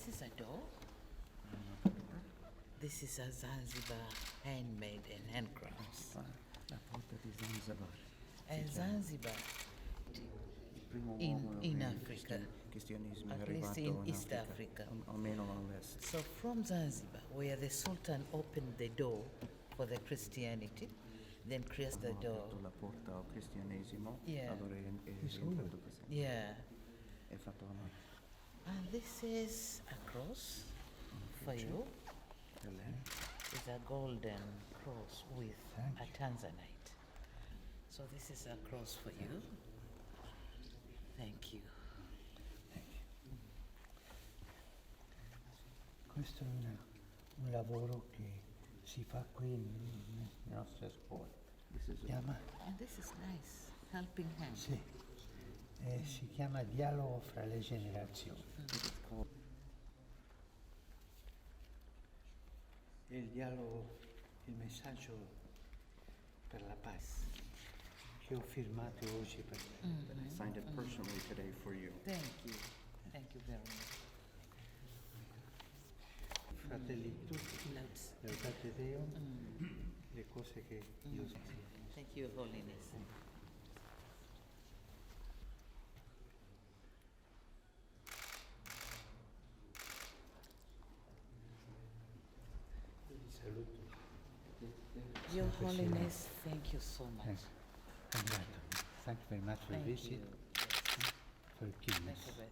This is a door. This is a Zanzibar handmade and handcrafts. La porta di Zanzibar. Zanzibar, Il primo In- uomo in il Africa. cristianesimo è At least arrivato in in East Africa. almeno all'est. So from Zanzibar, where the Sultan opened the door for the Christianity, then closed the Hanno door. aperto la porta al cristianesimo, Yeah. allora è entrato così. Yeah. È fatto a mano. And this is a cross for you. Per lei. It's a golden cross with a tanzanite. So this is a cross for you. Thank you. Questo è un lavoro che si fa qui nelle nostre scuole. This is Si chiama, And this is nice. Helping hand. sì, si chiama Dialogo fra le generazioni. È il dialogo, il messaggio per la pace che ho firmato oggi per te. I signed it personally today for you. Thank you. Thank you very much. Fratelli tutti, Loads. laudate Deo, le cose che Dio sa. Thank you, Holiness. Vi saluto. Your Holiness, thank you so much. Thank you very much for the Thank visit, you. Yes. for keeping Thank us. you very